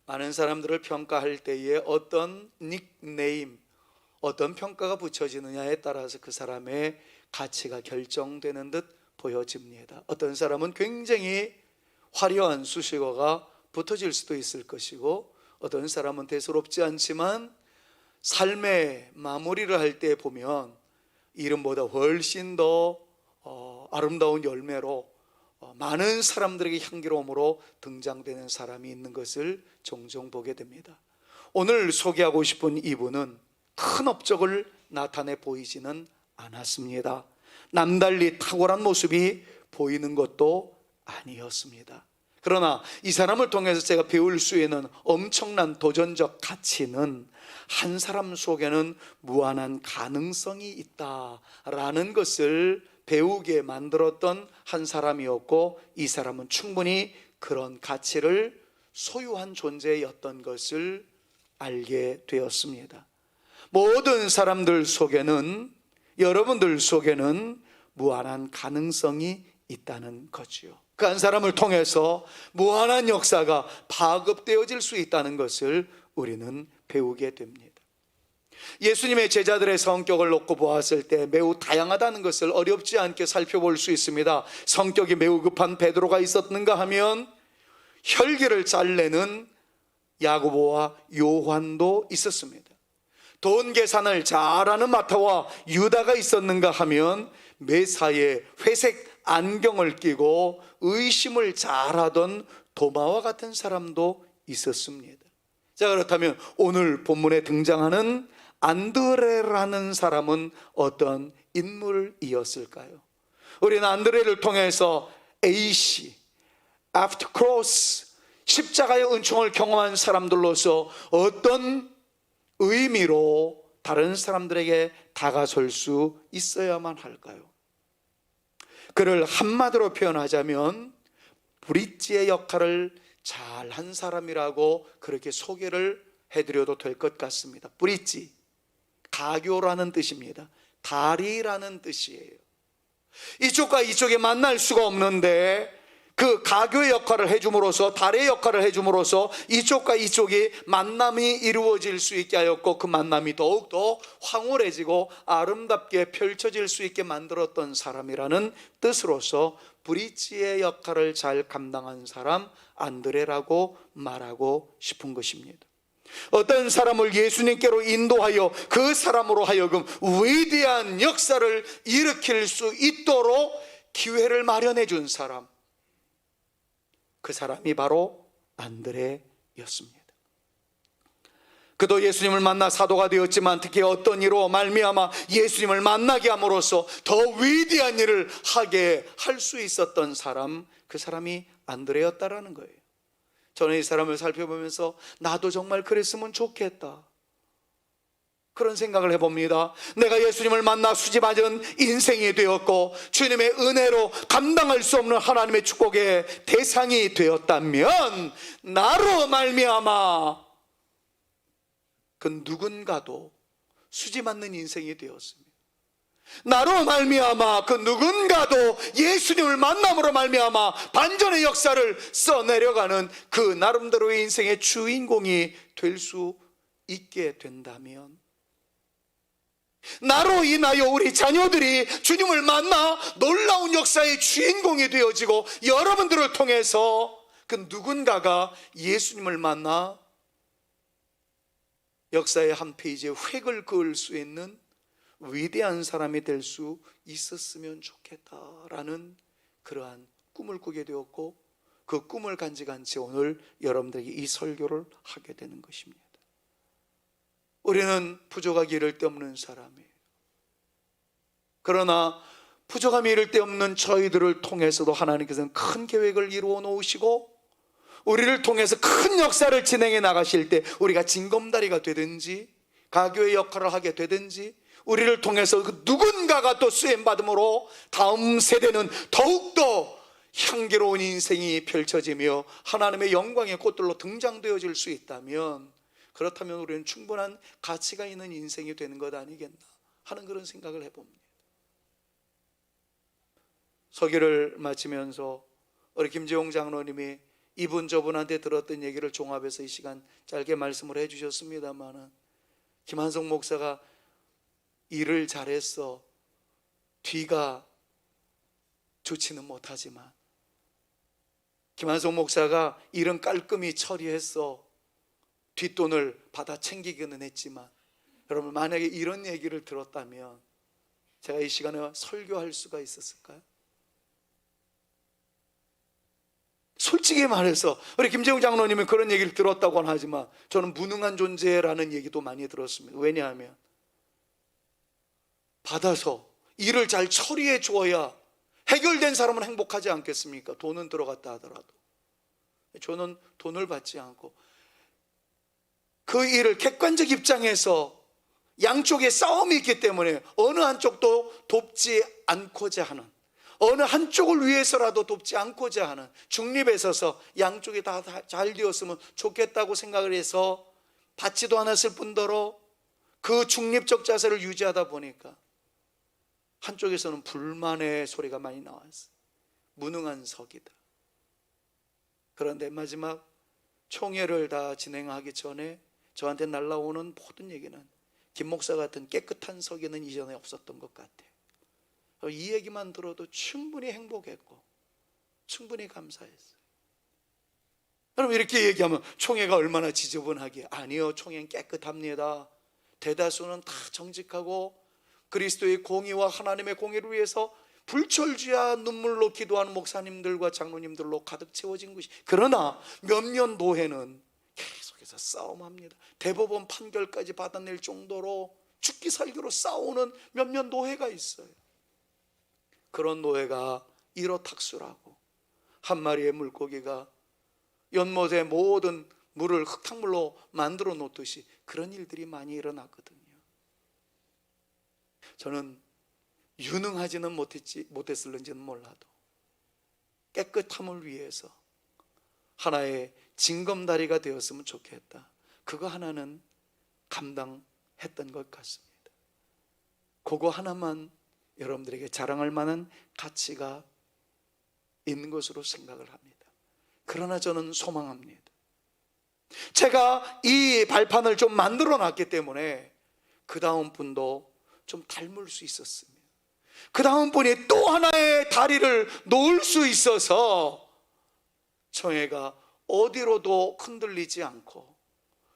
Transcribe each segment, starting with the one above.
많은 사람들을 평가할 때에 어떤 닉네임, 어떤 평가가 붙여지느냐에 따라서 그 사람의 가치가 결정되는 듯 보여집니다. 어떤 사람은 굉장히 화려한 수식어가 붙어질 수도 있을 것이고, 어떤 사람은 대수롭지 않지만 삶의 마무리를 할 때 보면 이름보다 훨씬 더 아름다운 열매로 많은 사람들에게 향기로움으로 등장되는 사람이 있는 것을 종종 보게 됩니다. 오늘 소개하고 싶은 이분은 큰 업적을 나타내 보이지는 않았습니다. 남달리 탁월한 모습이 보이는 것도 아니었습니다. 그러나 이 사람을 통해서 제가 배울 수 있는 엄청난 도전적 가치는 한 사람 속에는 무한한 가능성이 있다라는 것을 배우게 만들었던 한 사람이었고, 이 사람은 충분히 그런 가치를 소유한 존재였던 것을 알게 되었습니다. 모든 사람들 속에는, 여러분들 속에는 무한한 가능성이 있다는 거지요. 그 한 사람을 통해서 무한한 역사가 파급되어질 수 있다는 것을 우리는 배우게 됩니다. 예수님의 제자들의 성격을 놓고 보았을 때 매우 다양하다는 것을 어렵지 않게 살펴볼 수 있습니다. 성격이 매우 급한 베드로가 있었는가 하면 혈기를 잘내는 야고보와 요한도 있었습니다. 돈 계산을 잘하는 마타와 유다가 있었는가 하면 매사에 회색 안경을 끼고 의심을 잘하던 도마와 같은 사람도 있었습니다. 자, 그렇다면 오늘 본문에 등장하는 안드레라는 사람은 어떤 인물이었을까요? 우리는 안드레를 통해서 AC, After Cross, 십자가의 은총을 경험한 사람들로서 어떤 의미로 다른 사람들에게 다가설 수 있어야만 할까요? 그를 한마디로 표현하자면 브릿지의 역할을 잘한 사람이라고 그렇게 소개를 해드려도 될 것 같습니다. 브릿지, 가교라는 뜻입니다. 다리라는 뜻이에요. 이쪽과 이쪽에 만날 수가 없는데 그 가교의 역할을 해줌으로써, 다리의 역할을 해줌으로써 이쪽과 이쪽이 만남이 이루어질 수 있게 하였고, 그 만남이 더욱더 황홀해지고 아름답게 펼쳐질 수 있게 만들었던 사람이라는 뜻으로서 브릿지의 역할을 잘 감당한 사람, 안드레라고 말하고 싶은 것입니다. 어떤 사람을 예수님께로 인도하여 그 사람으로 하여금 위대한 역사를 일으킬 수 있도록 기회를 마련해 준 사람, 그 사람이 바로 안드레였습니다. 그도 예수님을 만나 사도가 되었지만 특히 어떤 이로 말미암아 예수님을 만나게 함으로써 더 위대한 일을 하게 할 수 있었던 사람, 그 사람이 안드레였다라는 거예요. 저는 이 사람을 살펴보면서 나도 정말 그랬으면 좋겠다, 그런 생각을 해봅니다. 내가 예수님을 만나 수지맞은 인생이 되었고 주님의 은혜로 감당할 수 없는 하나님의 축복의 대상이 되었다면 나로 말미암아 그 누군가도 수지맞는 인생이 되었습니다. 나로 말미암아 그 누군가도 예수님을 만남으로 말미암아 반전의 역사를 써내려가는 그 나름대로의 인생의 주인공이 될 수 있게 된다면, 나로 인하여 우리 자녀들이 주님을 만나 놀라운 역사의 주인공이 되어지고 여러분들을 통해서 그 누군가가 예수님을 만나 역사의 한 페이지에 획을 그을 수 있는 위대한 사람이 될 수 있었으면 좋겠다라는 그러한 꿈을 꾸게 되었고, 그 꿈을 간직한 채 오늘 여러분들에게 이 설교를 하게 되는 것입니다. 우리는 부족하기 이를 데 없는 사람이에요. 그러나 부족함이 이를 데 없는 저희들을 통해서도 하나님께서는 큰 계획을 이루어 놓으시고 우리를 통해서 큰 역사를 진행해 나가실 때 우리가 징검다리가 되든지 가교의 역할을 하게 되든지 우리를 통해서 그 누군가가 또 쓰임받음으로 다음 세대는 더욱더 향기로운 인생이 펼쳐지며 하나님의 영광의 꽃들로 등장되어질 수 있다면, 그렇다면 우리는 충분한 가치가 있는 인생이 되는 것 아니겠나 하는 그런 생각을 해봅니다. 설교를 마치면서 우리 김재용 장로님이 이분 저분한테 들었던 얘기를 종합해서 이 시간 짧게 말씀을 해주셨습니다마는, 김한성 목사가 일을 잘했어, 뒤가 좋지는 못하지만, 김한성 목사가 일은 깔끔히 처리했어, 뒷돈을 받아 챙기기는 했지만, 여러분 만약에 이런 얘기를 들었다면 제가 이 시간에 설교할 수가 있었을까요? 솔직히 말해서 우리 김재웅 장로님은 그런 얘기를 들었다고는 하지만 저는 무능한 존재라는 얘기도 많이 들었습니다. 왜냐하면 받아서 일을 잘 처리해 주어야 해결된 사람은 행복하지 않겠습니까? 돈은 들어갔다 하더라도. 저는 돈을 받지 않고 그 일을 객관적 입장에서 양쪽에 싸움이 있기 때문에 어느 한쪽도 돕지 않고자 하는, 어느 한쪽을 위해서라도 돕지 않고자 하는, 중립에 서서 양쪽이 다 잘 되었으면 좋겠다고 생각을 해서 받지도 않았을 뿐더러 그 중립적 자세를 유지하다 보니까 한쪽에서는 불만의 소리가 많이 나왔어요. 무능한 석이다. 그런데 마지막 총회를 다 진행하기 전에 저한테 날라오는 모든 얘기는 김 목사 같은 깨끗한 석에는 이전에 없었던 것 같아요. 이 얘기만 들어도 충분히 행복했고 충분히 감사했어요. 여러분 이렇게 얘기하면 총회가 얼마나 지저분하게, 아니요, 총회는 깨끗합니다. 대다수는 다 정직하고 그리스도의 공의와 하나님의 공의를 위해서 불철주야 눈물로 기도하는 목사님들과 장로님들로 가득 채워진 것이, 그러나 몇몇 노회는 계속해서 싸움합니다. 대법원 판결까지 받아낼 정도로 죽기 살기로 싸우는 몇몇 노회가 있어요. 그런 노예가 일어탁수라고, 한 마리의 물고기가 연못의 모든 물을 흙탕물로 만들어 놓듯이 그런 일들이 많이 일어났거든요. 저는 유능하지는 못했을는지는 몰라도 깨끗함을 위해서 하나의 징검다리가 되었으면 좋겠다, 그거 하나는 감당했던 것 같습니다. 그거 하나만 여러분들에게 자랑할 만한 가치가 있는 것으로 생각을 합니다. 그러나 저는 소망합니다. 제가 이 발판을 좀 만들어 놨기 때문에 그 다음 분도 좀 닮을 수 있었습니다. 그 다음 분이 또 하나의 다리를 놓을 수 있어서 총회가 어디로도 흔들리지 않고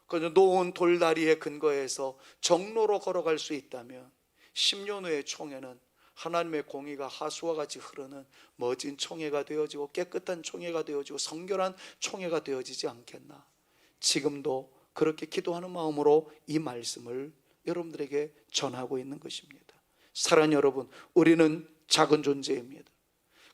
그 놓은 돌다리에 근거해서 정로로 걸어갈 수 있다면 10년 후의 총회는 하나님의 공의가 하수와 같이 흐르는 멋진 총회가 되어지고 깨끗한 총회가 되어지고 성결한 총회가 되어지지 않겠나. 지금도 그렇게 기도하는 마음으로 이 말씀을 여러분들에게 전하고 있는 것입니다. 사랑하는 여러분, 우리는 작은 존재입니다.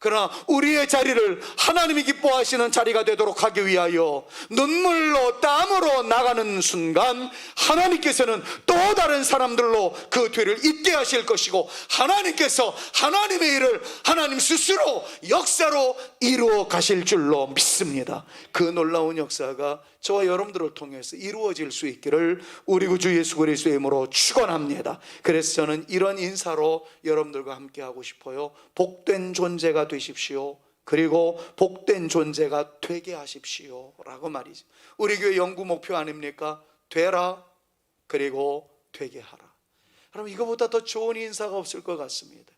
그러나 우리의 자리를 하나님이 기뻐하시는 자리가 되도록 하기 위하여 눈물로 땀으로 나가는 순간 하나님께서는 또 다른 사람들로 그 뒤를 잇게 하실 것이고, 하나님께서 하나님의 일을 하나님 스스로 역사로 이루어 가실 줄로 믿습니다. 그 놀라운 역사가 저와 여러분들을 통해서 이루어질 수 있기를 우리 구주 예수 그리스도의 이름으로 축원합니다. 그래서 저는 이런 인사로 여러분들과 함께 하고 싶어요. 복된 존재가 되십시오. 그리고 복된 존재가 되게 하십시오 라고 말이죠. 우리 교회 연구 목표 아닙니까? 되라, 그리고 되게 하라. 여러분 이거보다 더 좋은 인사가 없을 것 같습니다.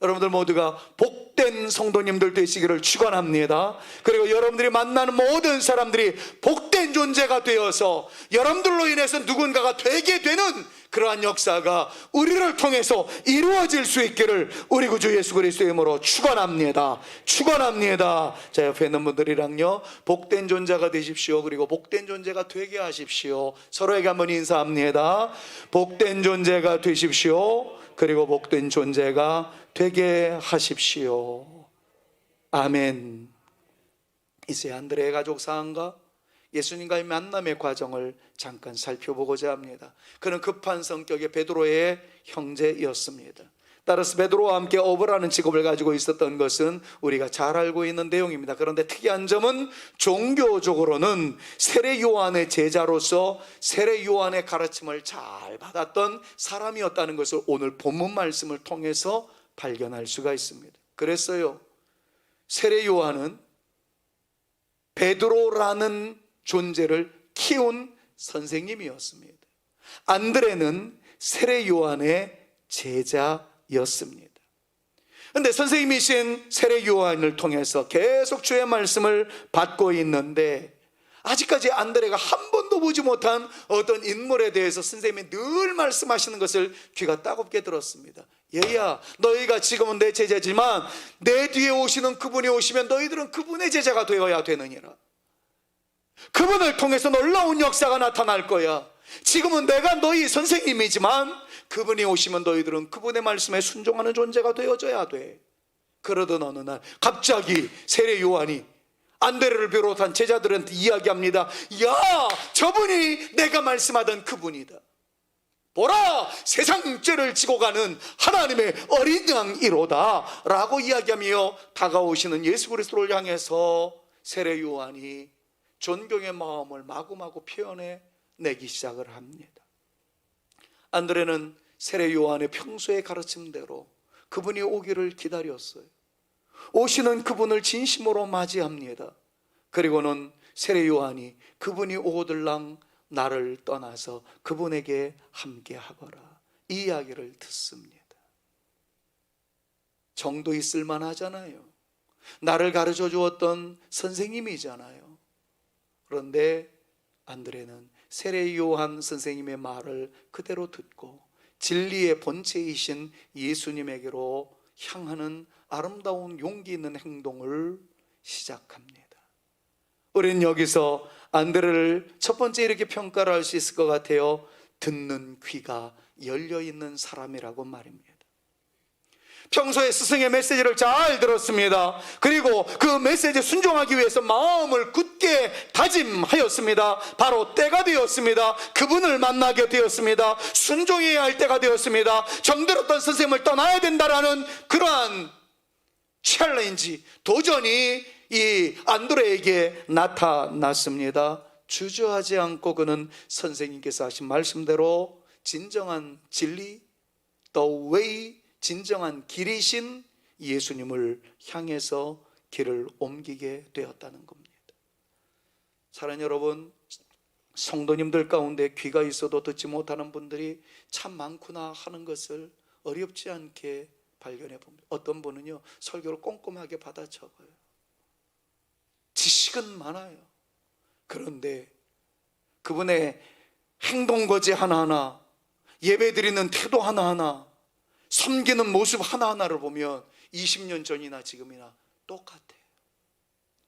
여러분들 모두가 복된 성도님들 되시기를 축원합니다. 그리고 여러분들이 만나는 모든 사람들이 복된 존재가 되어서 여러분들로 인해서 누군가가 되게 되는 그러한 역사가 우리를 통해서 이루어질 수 있기를 우리 구주 예수 그리스도의 이름으로 축원합니다. 축원합니다. 자, 옆에 있는 분들이랑요, 복된 존재가 되십시오. 그리고 복된 존재가 되게 하십시오. 서로에게 한번 인사합니다. 복된 존재가 되십시오. 그리고 복된 존재가 되게 하십시오. 아멘. 이제 안드레의 가족 상황과 예수님과의 만남의 과정을 잠깐 살펴보고자 합니다. 그는 급한 성격의 베드로의 형제였습니다. 따라서 베드로와 함께 어부라는 직업을 가지고 있었던 것은 우리가 잘 알고 있는 내용입니다. 그런데 특이한 점은 종교적으로는 세례 요한의 제자로서 세례 요한의 가르침을 잘 받았던 사람이었다는 것을 오늘 본문 말씀을 통해서 발견할 수가 있습니다. 그랬어요. 세례 요한은 베드로라는 존재를 키운 선생님이었습니다. 안드레는 세례 요한의 제자였습니다. 그런데 선생님이신 세례 요한을 통해서 계속 주의 말씀을 받고 있는데, 아직까지 안드레가 한 번도 보지 못한 어떤 인물에 대해서 선생님이 늘 말씀하시는 것을 귀가 따갑게 들었습니다. 얘야, 너희가 지금은 내 제자지만 내 뒤에 오시는 그분이 오시면 너희들은 그분의 제자가 되어야 되느니라. 그분을 통해서 놀라운 역사가 나타날 거야. 지금은 내가 너희 선생님이지만 그분이 오시면 너희들은 그분의 말씀에 순종하는 존재가 되어져야 돼. 그러던 어느 날 갑자기 세례 요한이 안드레를 비롯한 제자들한테 이야기합니다. 야, 저분이 내가 말씀하던 그분이다. 보라, 세상 죄를 지고 가는 하나님의 어린 양이로다 라고 이야기하며 다가오시는 예수 그리스도를 향해서 세례 요한이 존경의 마음을 마구마구 표현해내기 시작을 합니다. 안드레는 세례 요한의 평소의 가르침대로 그분이 오기를 기다렸어요. 오시는 그분을 진심으로 맞이합니다. 그리고는 세례 요한이 그분이 오들랑 나를 떠나서 그분에게 함께하거라, 이 이야기를 듣습니다. 정도 있을 만하잖아요. 나를 가르쳐 주었던 선생님이잖아요. 그런데 안드레는 세례 요한 선생님의 말을 그대로 듣고 진리의 본체이신 예수님에게로 향하는 아름다운 용기 있는 행동을 시작합니다. 우리는 여기서 안드레를 첫 번째 이렇게 평가를 할 수 있을 것 같아요. 듣는 귀가 열려있는 사람이라고 말입니다. 평소에 스승의 메시지를 잘 들었습니다. 그리고 그 메시지에 순종하기 위해서 마음을 굳게 다짐하였습니다. 바로 때가 되었습니다. 그분을 만나게 되었습니다. 순종해야 할 때가 되었습니다. 정들었던 선생님을 떠나야 된다라는 그러한 챌린지, 도전이 이 안드레에게 나타났습니다. 주저하지 않고 그는 선생님께서 하신 말씀대로 진정한 진리, the way, 진정한 길이신 예수님을 향해서 길을 옮기게 되었다는 겁니다. 사랑하는 여러분, 성도님들 가운데 귀가 있어도 듣지 못하는 분들이 참 많구나 하는 것을 어렵지 않게 발견해 봅니다. 어떤 분은요, 설교를 꼼꼼하게 받아 적어요. 지식은 많아요. 그런데 그분의 행동거지 하나하나, 예배드리는 태도 하나하나, 섬기는 모습 하나하나를 보면 20년 전이나 지금이나 똑같아요.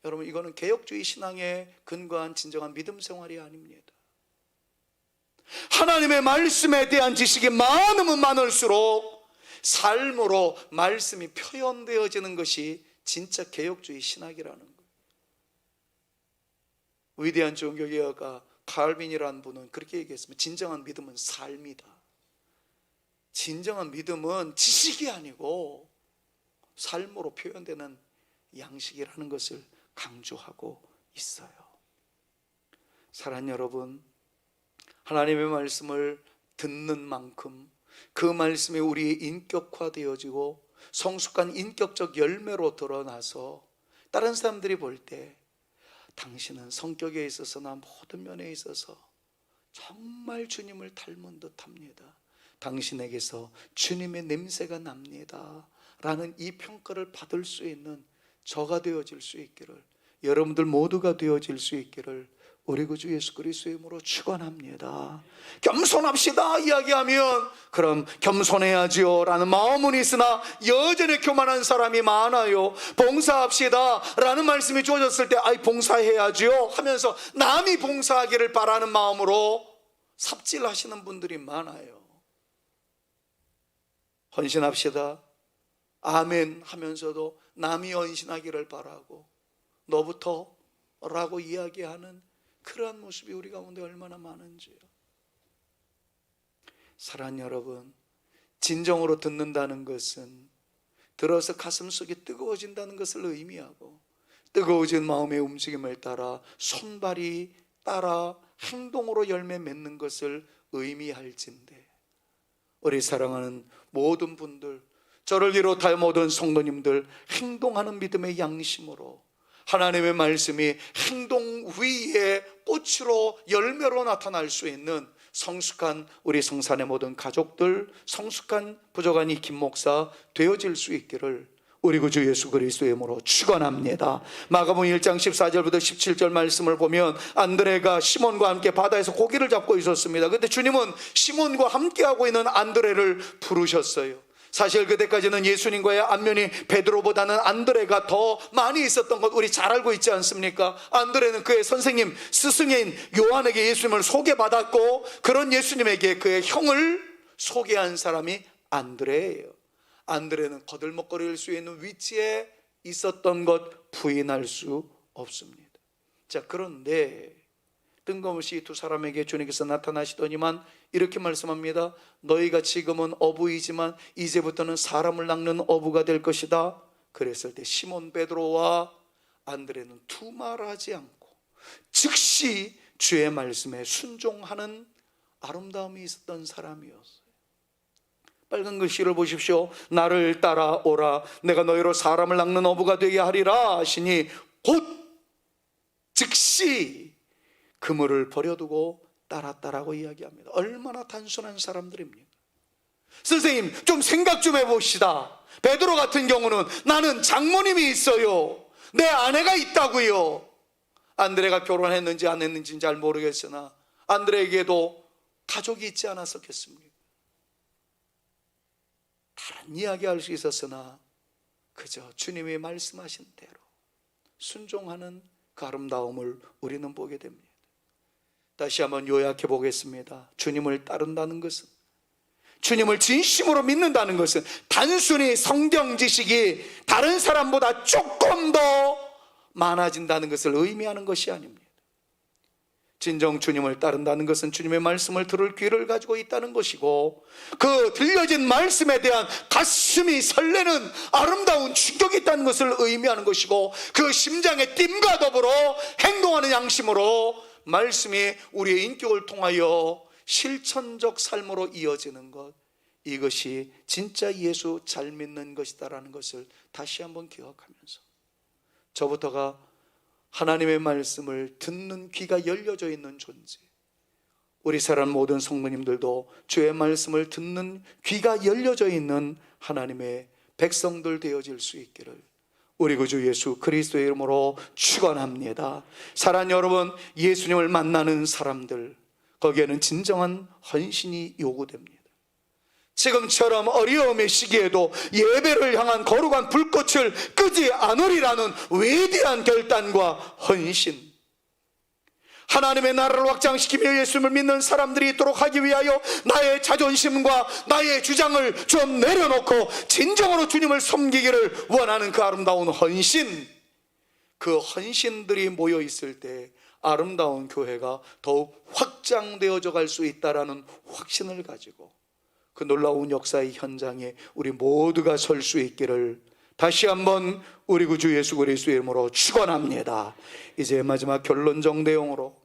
여러분, 이거는 개혁주의 신앙에 근거한 진정한 믿음 생활이 아닙니다. 하나님의 말씀에 대한 지식이 많으면 많을수록 삶으로 말씀이 표현되어지는 것이 진짜 개혁주의 신학이라는 거예요. 위대한 종교개혁가 칼빈이라는 분은 그렇게 얘기했습니다. 진정한 믿음은 삶이다. 진정한 믿음은 지식이 아니고 삶으로 표현되는 양식이라는 것을 강조하고 있어요. 사랑하는 여러분, 하나님의 말씀을 듣는 만큼 그 말씀이 우리의 인격화되어지고 성숙한 인격적 열매로 드러나서 다른 사람들이 볼 때 당신은 성격에 있어서나 모든 면에 있어서 정말 주님을 닮은 듯합니다. 당신에게서 주님의 냄새가 납니다 라는 이 평가를 받을 수 있는 저가 되어질 수 있기를, 여러분들 모두가 되어질 수 있기를 우리 구주 예수 그리스도의 이름으로 축원합니다. 겸손합시다 이야기하면 그럼 겸손해야지요 라는 마음은 있으나 여전히 교만한 사람이 많아요. 봉사합시다 라는 말씀이 주어졌을 때 아이 봉사해야지요 하면서 남이 봉사하기를 바라는 마음으로 삽질하시는 분들이 많아요. 헌신합시다 아멘 하면서도 남이 헌신하기를 바라고 너부터 라고 이야기하는 그러한 모습이 우리 가운데 얼마나 많은지요. 사랑하는 여러분, 진정으로 듣는다는 것은 들어서 가슴속이 뜨거워진다는 것을 의미하고, 뜨거워진 마음의 움직임을 따라 손발이 따라 행동으로 열매 맺는 것을 의미할진데, 우리 사랑하는 모든 분들, 저를 비롯하여 모든 성도님들 행동하는 믿음의 양심으로 하나님의 말씀이 행동 위에 꽃으로 열매로 나타날 수 있는 성숙한 우리 성산의 모든 가족들, 성숙한 부족한 이 김 목사 되어질 수 있기를 우리 구주 예수 그리스도의 이름으로 축원합니다. 마가복음 1장 14절부터 17절 말씀을 보면 안드레가 시몬과 함께 바다에서 고기를 잡고 있었습니다. 그런데 주님은 시몬과 함께하고 있는 안드레를 부르셨어요. 사실 그때까지는 예수님과의 안면이 베드로보다는 안드레가 더 많이 있었던 것 우리 잘 알고 있지 않습니까? 안드레는 그의 선생님 스승인 요한에게 예수님을 소개받았고, 그런 예수님에게 그의 형을 소개한 사람이 안드레예요. 안드레는 거들먹거릴 수 있는 위치에 있었던 것 부인할 수 없습니다. 자, 그런데 뜬금없이 두 사람에게 주님께서 나타나시더니만 이렇게 말씀합니다. 너희가 지금은 어부이지만 이제부터는 사람을 낚는 어부가 될 것이다. 그랬을 때 시몬 베드로와 안드레는 두말하지 않고 즉시 주의 말씀에 순종하는 아름다움이 있었던 사람이었어요. 빨간 글씨를 보십시오. 나를 따라오라. 내가 너희로 사람을 낚는 어부가 되게 하리라 하시니 곧 즉시 그물을 버려두고 따랐다라고 이야기합니다. 얼마나 단순한 사람들입니까? 선생님, 좀 생각 좀 해봅시다. 베드로 같은 경우는 나는 장모님이 있어요, 내 아내가 있다고요. 안드레가 결혼했는지 안 했는지는 잘 모르겠으나 안드레에게도 가족이 있지 않았었겠습니까? 다른 이야기할 수 있었으나 그저 주님이 말씀하신 대로 순종하는 그 아름다움을 우리는 보게 됩니다. 다시 한번 요약해 보겠습니다. 주님을 따른다는 것은, 주님을 진심으로 믿는다는 것은 단순히 성경 지식이 다른 사람보다 조금 더 많아진다는 것을 의미하는 것이 아닙니다. 진정 주님을 따른다는 것은 주님의 말씀을 들을 귀를 가지고 있다는 것이고, 그 들려진 말씀에 대한 가슴이 설레는 아름다운 충격이 있다는 것을 의미하는 것이고, 그 심장의 띵과 더불어 행동하는 양심으로 말씀이 우리의 인격을 통하여 실천적 삶으로 이어지는 것, 이것이 진짜 예수 잘 믿는 것이다라는 것을 다시 한번 기억하면서, 저부터가 하나님의 말씀을 듣는 귀가 열려져 있는 존재, 우리 사람 모든 성도님들도 주의 말씀을 듣는 귀가 열려져 있는 하나님의 백성들 되어질 수 있기를 우리 구주 예수 그리스도의 이름으로 축원합니다. 사랑하는 여러분, 예수님을 만나는 사람들, 거기에는 진정한 헌신이 요구됩니다. 지금처럼 어려움의 시기에도 예배를 향한 거룩한 불꽃을 끄지 않으리라는 위대한 결단과 헌신, 하나님의 나라를 확장시키며 예수님을 믿는 사람들이 있도록 하기 위하여 나의 자존심과 나의 주장을 좀 내려놓고 진정으로 주님을 섬기기를 원하는 그 아름다운 헌신, 그 헌신들이 모여 있을 때 아름다운 교회가 더욱 확장되어져 갈 수 있다라는 확신을 가지고 그 놀라운 역사의 현장에 우리 모두가 설 수 있기를 다시 한번 우리 구주 예수 그리스도의 이름으로 축원합니다. 이제 마지막 결론적 내용으로,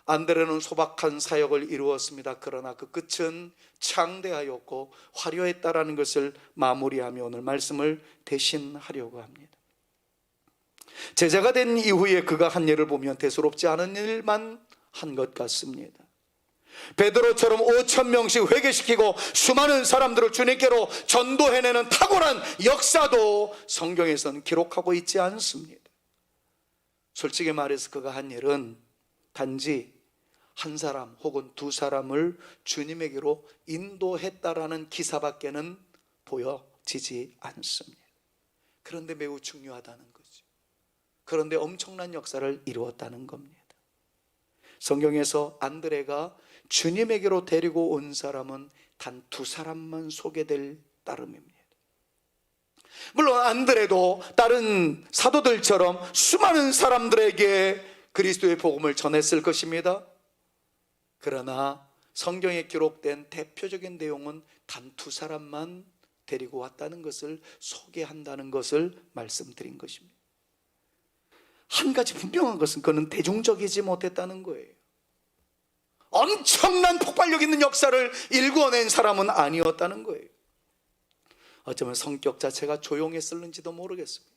안드레는 소박한 사역을 이루었습니다. 그러나 그 끝은 창대하였고 화려했다라는 것을 마무리하며 오늘 말씀을 대신하려고 합니다. 제자가 된 이후에 그가 한 일을 보면 대수롭지 않은 일만 한 것 같습니다. 베드로처럼 5,000명씩 회개시키고 수많은 사람들을 주님께로 전도해내는 탁월한 역사도 성경에서는 기록하고 있지 않습니다. 솔직히 말해서 그가 한 일은 단지 한 사람 혹은 두 사람을 주님에게로 인도했다라는 기사밖에는 보여지지 않습니다. 그런데 매우 중요하다는 거죠. 그런데 엄청난 역사를 이루었다는 겁니다. 성경에서 안드레가 주님에게로 데리고 온 사람은 단 두 사람만 소개될 따름입니다. 물론 안드레도 다른 사도들처럼 수많은 사람들에게 그리스도의 복음을 전했을 것입니다. 그러나 성경에 기록된 대표적인 내용은 단 두 사람만 데리고 왔다는 것을 소개한다는 것을 말씀드린 것입니다. 한 가지 분명한 것은 그는 대중적이지 못했다는 거예요. 엄청난 폭발력 있는 역사를 일궈낸 사람은 아니었다는 거예요. 어쩌면 성격 자체가 조용했을는지도 모르겠습니다.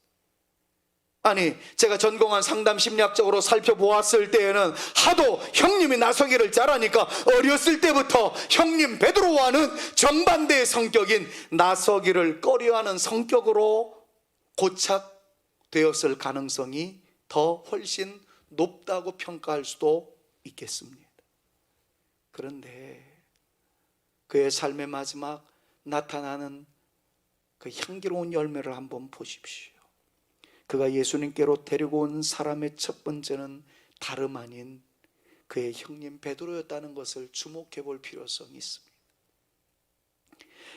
아니, 제가 전공한 상담 심리학적으로 살펴보았을 때에는 하도 형님이 나서기를 잘하니까 어렸을 때부터 형님 베드로와는 정반대의 성격인 나서기를 꺼려하는 성격으로 고착되었을 가능성이 더 훨씬 높다고 평가할 수도 있겠습니다. 그런데 그의 삶의 마지막 나타나는 그 향기로운 열매를 한번 보십시오. 그가 예수님께로 데리고 온 사람의 첫 번째는 다름 아닌 그의 형님 베드로였다는 것을 주목해 볼 필요성이 있습니다.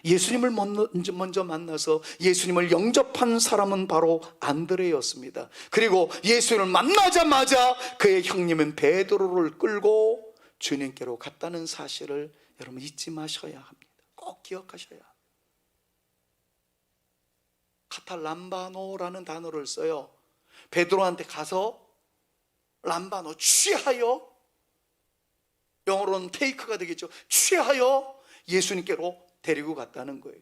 예수님을 먼저 만나서 예수님을 영접한 사람은 바로 안드레였습니다. 그리고 예수님을 만나자마자 그의 형님인 베드로를 끌고 주님께로 갔다는 사실을 여러분 잊지 마셔야 합니다. 꼭 기억하셔야 합니다. 카탈람바노라는 단어를 써요. 베드로한테 가서 람바노, 취하여, 영어로는 테이크가 되겠죠. 취하여 예수님께로 데리고 갔다는 거예요.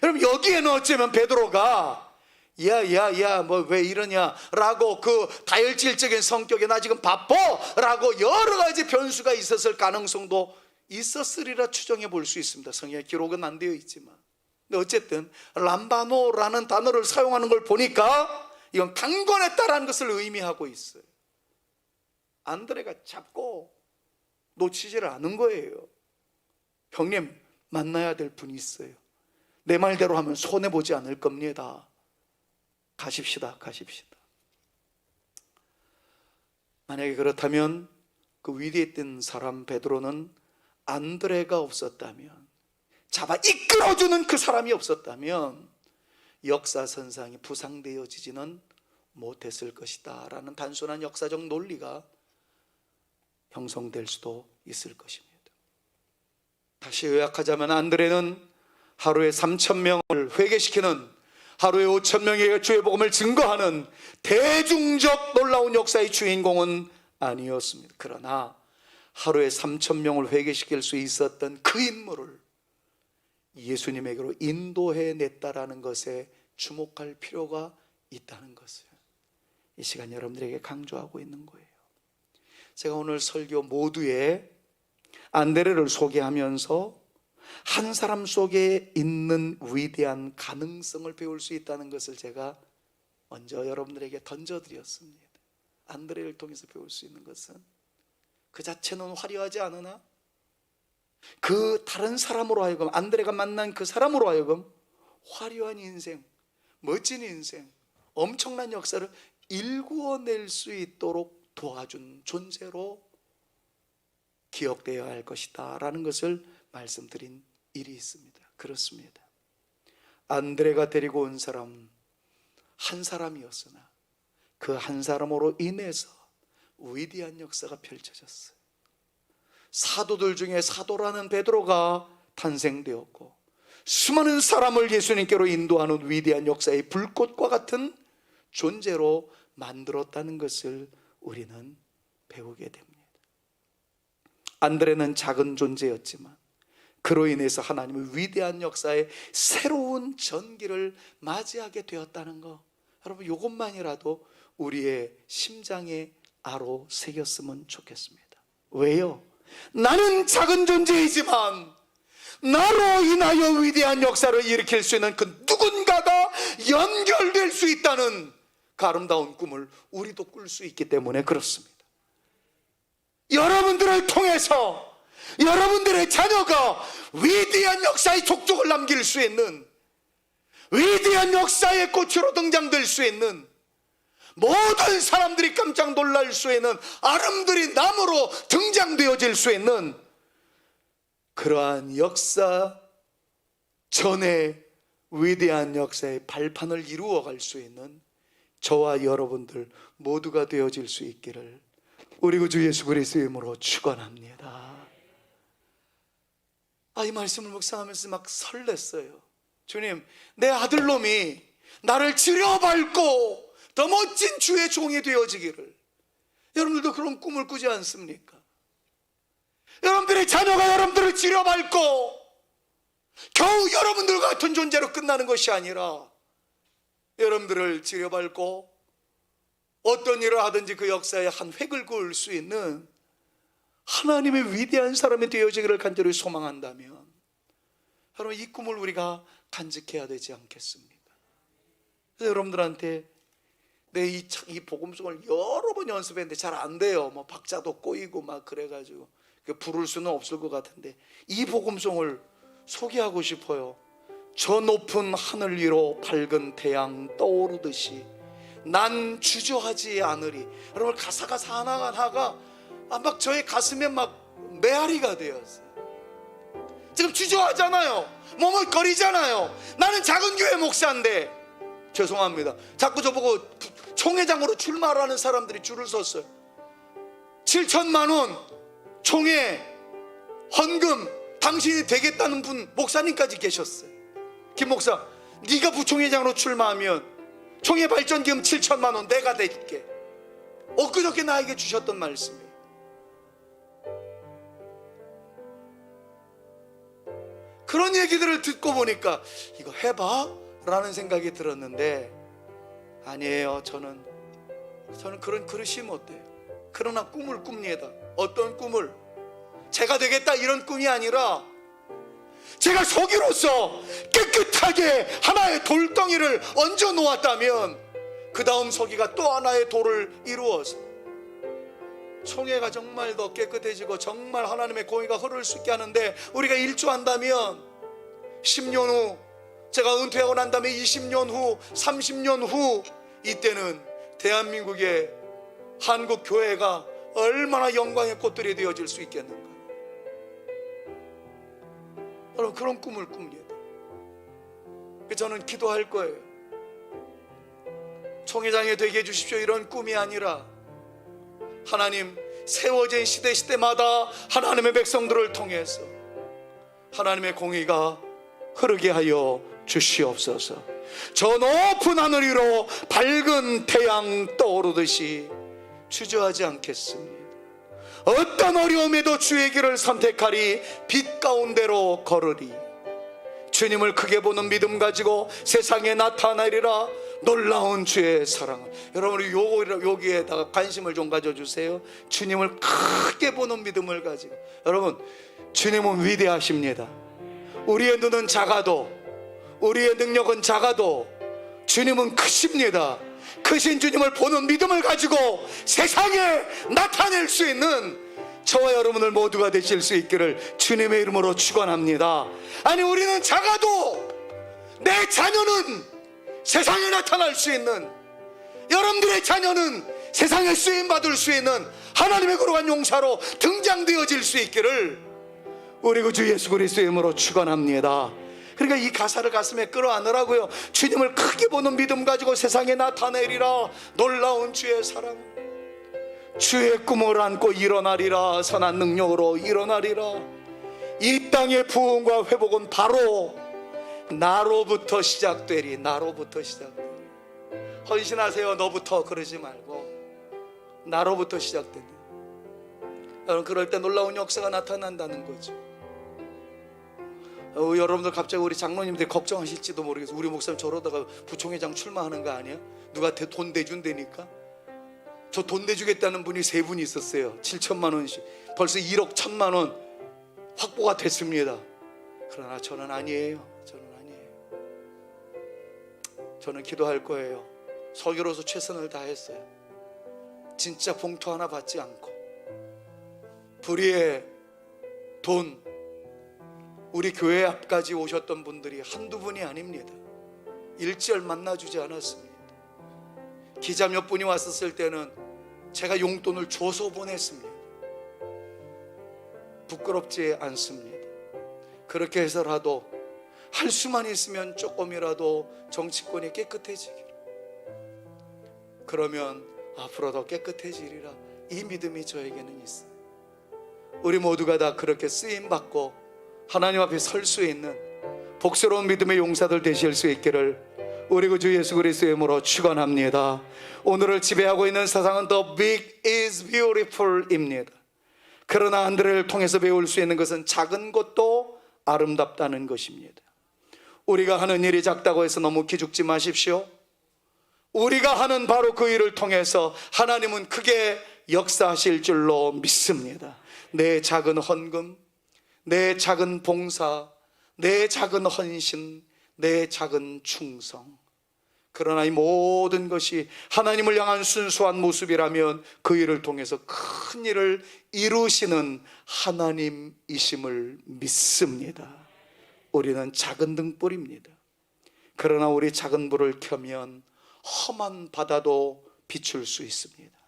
여러분, 여기에는 어쩌면 베드로가 야야야 뭐 왜 이러냐 라고 그 다혈질적인 성격에 나 지금 바빠 라고 여러 가지 변수가 있었을 가능성도 있었으리라 추정해 볼 수 있습니다. 성경에 기록은 안 되어 있지만. 근데 어쨌든 람바노라는 단어를 사용하는 걸 보니까 이건 강권했다라는 것을 의미하고 있어요. 안드레가 잡고 놓치지를 않은 거예요. 형님 만나야 될 분이 있어요. 내 말대로 하면 손해보지 않을 겁니다. 가십시다. 만약에 그렇다면 그 위대했던 사람 베드로는 안드레가 없었다면, 잡아 이끌어주는 그 사람이 없었다면 역사선상이 부상되어지지는 못했을 것이다 라는 단순한 역사적 논리가 형성될 수도 있을 것입니다. 다시 요약하자면 안드레는 하루에 3,000명을 회개시키는, 하루에 5,000명에게 주의 복음을 증거하는 대중적 놀라운 역사의 주인공은 아니었습니다. 그러나 하루에 3,000명을 회개시킬 수 있었던 그 인물을 예수님에게로 인도해냈다라는 것에 주목할 필요가 있다는 것을 이 시간 여러분들에게 강조하고 있는 거예요. 제가 오늘 설교 모두에 안드레를 소개하면서 한 사람 속에 있는 위대한 가능성을 배울 수 있다는 것을 제가 먼저 여러분들에게 던져드렸습니다. 안드레를 통해서 배울 수 있는 것은 그 자체는 화려하지 않으나 그 다른 사람으로 하여금, 안드레가 만난 그 사람으로 하여금 화려한 인생, 멋진 인생, 엄청난 역사를 일구어낼 수 있도록 도와준 존재로 기억되어야 할 것이다 라는 것을 말씀드린 일이 있습니다. 그렇습니다. 안드레가 데리고 온 사람 한 사람이었으나 그 한 사람으로 인해서 위대한 역사가 펼쳐졌어요. 사도들 중에 사도라는 베드로가 탄생되었고 수많은 사람을 예수님께로 인도하는 위대한 역사의 불꽃과 같은 존재로 만들었다는 것을 우리는 배우게 됩니다. 안드레는 작은 존재였지만 그로 인해서 하나님의 위대한 역사의 새로운 전기를 맞이하게 되었다는 것, 여러분 이것만이라도 우리의 심장에 아로 새겼으면 좋겠습니다. 왜요? 나는 작은 존재이지만 나로 인하여 위대한 역사를 일으킬 수 있는 그 누군가가 연결될 수 있다는 그 아름다운 꿈을 우리도 꿀 수 있기 때문에 그렇습니다. 여러분들을 통해서 여러분들의 자녀가 위대한 역사의 족적을 남길 수 있는, 위대한 역사의 꽃으로 등장될 수 있는, 모든 사람들이 깜짝 놀랄 수 있는 아름드린 나무로 등장되어질 수 있는 그러한 역사 전에 위대한 역사의 발판을 이루어갈 수 있는 저와 여러분들 모두가 되어질 수 있기를 우리 구주 예수 그리스도의 이름으로 축원합니다. 이 말씀을 묵상하면서 막 설렜어요. 주님, 내 아들놈이 나를 지려밟고 더 멋진 주의 종이 되어지기를. 여러분들도 그런 꿈을 꾸지 않습니까? 여러분들의 자녀가 여러분들을 지려밟고 겨우 여러분들 같은 존재로 끝나는 것이 아니라 여러분들을 지려밟고 어떤 일을 하든지 그 역사에 한 획을 그을 수 있는 하나님의 위대한 사람이 되어지기를 간절히 소망한다면 여러분, 이 꿈을 우리가 간직해야 되지 않겠습니까? 그래서 여러분들한테 이 복음송을 여러 번 연습했는데 잘 안 돼요. 뭐 박자도 꼬이고 막 그래가지고 부를 수는 없을 것 같은데, 이 복음송을 소개하고 싶어요. 저 높은 하늘 위로 밝은 태양 떠오르듯이 난 주저하지 않으리. 여러분, 가사가 하나하나가 막 저의 가슴에 막 메아리가 되었어요. 지금 주저하잖아요. 머뭇거리잖아요. 나는 작은 교회 목사인데, 죄송합니다, 자꾸 저보고 총회장으로 출마하는 사람들이 줄을 섰어요. 7천만 원 총회 헌금 당신이 되겠다는 분, 목사님까지 계셨어요. 김 목사, 네가 부총회장으로 출마하면 총회 발전기금 7천만 원 내가 낼게. 엊그저께 나에게 주셨던 말씀이에요. 그런 얘기들을 듣고 보니까 이거 해봐? 라는 생각이 들었는데, 아니에요. 저는 그런 그릇이 못 돼요. 그러나 꿈을 꿉니다. 어떤 꿈을? 제가 되겠다 이런 꿈이 아니라, 제가 서기로서 깨끗하게 하나의 돌덩이를 얹어 놓았다면 그 다음 서기가 또 하나의 돌을 이루어서 총회가 정말 더 깨끗해지고 정말 하나님의 공의가 흐를 수 있게 하는데, 우리가 일조한다면 10년 후, 제가 은퇴하고 난 다음에 20년 후, 30년 후, 이때는 대한민국의 한국 교회가 얼마나 영광의 꽃들이 되어질 수 있겠는가. 여러분, 그런 꿈을 꿉니다. 저는 기도할 거예요. 총회장이 되게 해주십시오 이런 꿈이 아니라, 하나님, 세워진 시대마다 하나님의 백성들을 통해서 하나님의 공의가 흐르게 하여 주시옵소서. 저 높은 하늘 위로 밝은 태양 떠오르듯이 주저하지 않겠습니다. 어떤 어려움에도 주의 길을 선택하리. 빛 가운데로 걸으리. 주님을 크게 보는 믿음 가지고 세상에 나타나리라. 놀라운 주의 사랑. 여러분, 여기에다가 관심을 좀 가져주세요. 주님을 크게 보는 믿음을 가지고. 여러분, 주님은 위대하십니다. 우리의 눈은 작아도, 우리의 능력은 작아도 주님은 크십니다. 크신 주님을 보는 믿음을 가지고 세상에 나타낼 수 있는 저와 여러분들 모두가 되실 수 있기를 주님의 이름으로 축원합니다. 아니, 우리는 작아도 내 자녀는 세상에 나타날 수 있는, 여러분들의 자녀는 세상에 쓰임받을 수 있는 하나님의 거룩한 용사로 등장되어질 수 있기를 우리 구주 예수 그리스도의 이름으로 축원합니다. 그러니까 이 가사를 가슴에 끌어안으라고요. 주님을 크게 보는 믿음 가지고 세상에 나타내리라. 놀라운 주의 사랑. 주의 꿈을 안고 일어나리라. 선한 능력으로 일어나리라. 이 땅의 부흥과 회복은 바로 나로부터 시작되리. 나로부터 시작되리. 헌신하세요. 너부터 그러지 말고 나로부터 시작되리. 여러분, 그럴 때 놀라운 역사가 나타난다는 거죠. 여러분들 갑자기 우리 장로님들 걱정하실지도 모르겠어요. 우리 목사님 저러다가 부총회장 출마하는 거 아니야? 누가 돈 대준다니까? 저 돈 대주겠다는 분이 3분이 있었어요. 7천만 원씩. 벌써 1억 1천만 원 확보가 됐습니다. 그러나 저는 아니에요. 저는 기도할 거예요. 서기로서 최선을 다했어요. 진짜 봉투 하나 받지 않고 불의의 돈, 우리 교회 앞까지 오셨던 분들이 한두 분이 아닙니다. 일절 만나주지 않았습니다. 기자 몇 분이 왔었을 때는 제가 용돈을 줘서 보냈습니다. 부끄럽지 않습니다. 그렇게 해서라도 할 수만 있으면 조금이라도 정치권이 깨끗해지기를, 그러면 앞으로 더 깨끗해지리라. 이 믿음이 저에게는 있어요. 우리 모두가 다 그렇게 쓰임받고 하나님 앞에 설 수 있는 복스러운 믿음의 용사들 되실 수 있기를 우리 구주 예수 그리스도의 이름으로 축원합니다. 오늘을 지배하고 있는 사상은 The big is beautiful 입니다. 그러나 한들을 통해서 배울 수 있는 것은 작은 것도 아름답다는 것입니다. 우리가 하는 일이 작다고 해서 너무 기죽지 마십시오. 우리가 하는 바로 그 일을 통해서 하나님은 크게 역사하실 줄로 믿습니다. 내 작은 헌금, 내 작은 봉사, 내 작은 헌신, 내 작은 충성, 그러나 이 모든 것이 하나님을 향한 순수한 모습이라면 그 일을 통해서 큰 일을 이루시는 하나님이심을 믿습니다. 우리는 작은 등불입니다. 그러나 우리 작은 불을 켜면 험한 바다도 비출 수 있습니다.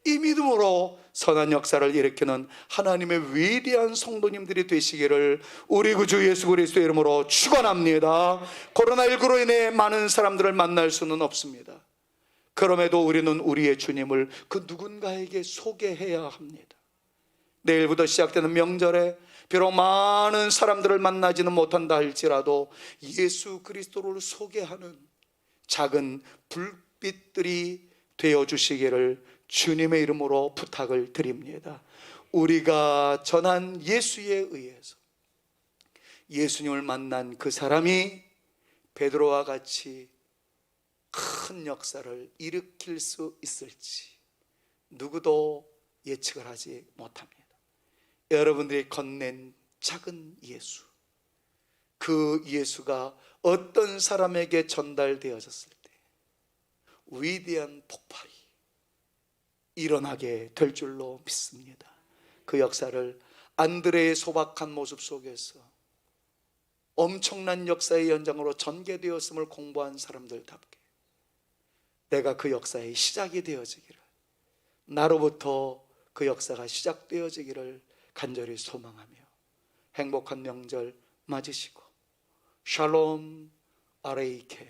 이 믿음으로 선한 역사를 일으키는 하나님의 위대한 성도님들이 되시기를 우리 구주 예수 그리스도의 이름으로 축원합니다. 코로나19로 인해 많은 사람들을 만날 수는 없습니다. 그럼에도 우리는 우리의 주님을 그 누군가에게 소개해야 합니다. 내일부터 시작되는 명절에 비록 많은 사람들을 만나지는 못한다 할지라도 예수 그리스도를 소개하는 작은 불빛들이 되어주시기를 주님의 이름으로 부탁을 드립니다. 우리가 전한 예수에 의해서 예수님을 만난 그 사람이 베드로와 같이 큰 역사를 일으킬 수 있을지 누구도 예측을 하지 못합니다. 여러분들이 건넨 작은 예수, 그 예수가 어떤 사람에게 전달되어졌을 때 위대한 폭발이 일어나게 될 줄로 믿습니다. 그 역사를 안드레의 소박한 모습 속에서 엄청난 역사의 연장으로 전개되었음을 공부한 사람들답게 내가 그 역사의 시작이 되어지기를, 나로부터 그 역사가 시작되어지기를 간절히 소망하며 행복한 명절 맞으시고 샬롬 아레이케,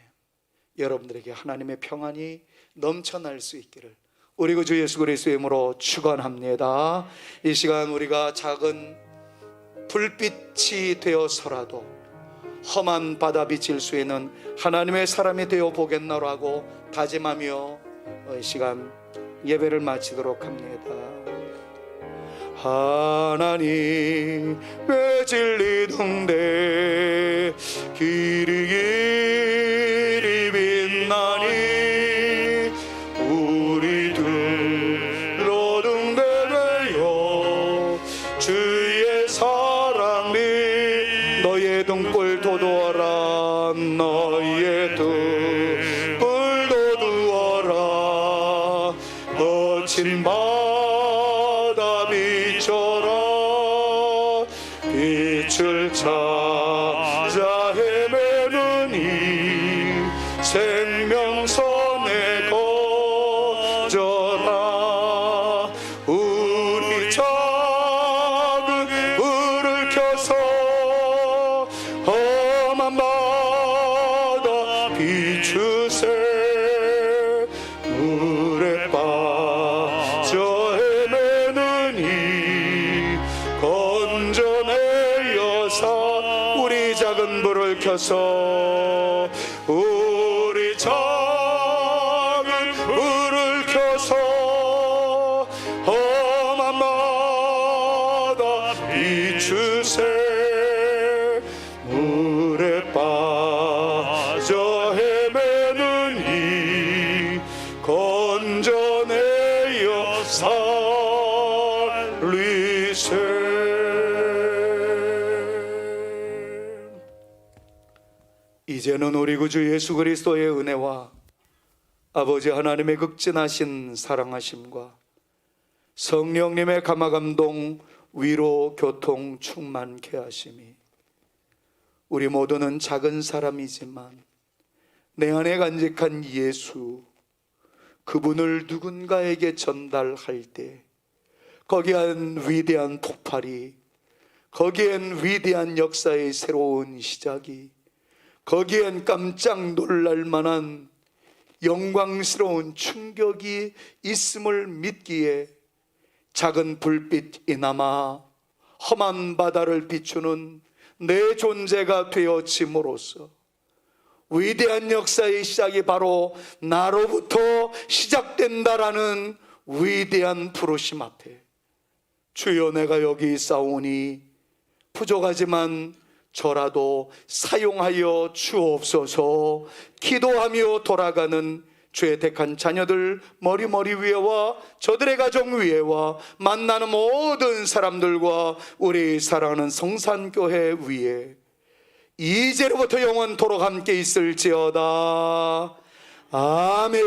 여러분들에게 하나님의 평안이 넘쳐날 수 있기를 우리 구주 예수 그리스도의 이름으로 축원합니다. 이 시간 우리가 작은 불빛이 되어서라도 험한 바다 비칠 수 있는 하나님의 사람이 되어 보겠노라고 다짐하며 이 시간 예배를 마치도록 합니다. 하나님의 진리등대 길이 길이 빛나니 우리들로 등대되어 주의 사랑 빛 너의 등불 도두어라 너의 등불 도두어라 거친 바다 비춰라 빛을 찾아 헤매는 이 생명선에 거져라 우리 작은 불을 켜서 험한 바다 비추세 물에 빠져 헤매는 이 건져내어서 우리 작은 불을 켜서 우리 작은 불을 켜서 험한 바다 비추세 물에 빠져 헤매는 이 건져내어 살리세. 이제는 우리 구주 예수 그리스도의 은혜와 아버지 하나님의 극진하신 사랑하심과 성령님의 감화감동 위로 교통 충만케 하심이 우리 모두는 작은 사람이지만 내 안에 간직한 예수 그분을 누군가에게 전달할 때 거기엔 위대한 폭발이, 거기엔 위대한 역사의 새로운 시작이, 거기엔 깜짝 놀랄 만한 영광스러운 충격이 있음을 믿기에 작은 불빛이나마 험한 바다를 비추는 내 존재가 되어짐으로써 위대한 역사의 시작이 바로 나로부터 시작된다라는 위대한 부르심 앞에 주여 내가 여기 있사오니 부족하지만 저라도 사용하여 주옵소서 기도하며 돌아가는 주의 택한 자녀들 머리 위에와 저들의 가정 위에와 만나는 모든 사람들과 우리 사랑하는 성산교회 위에 이제로부터 영원토록 함께 있을지어다. 아멘.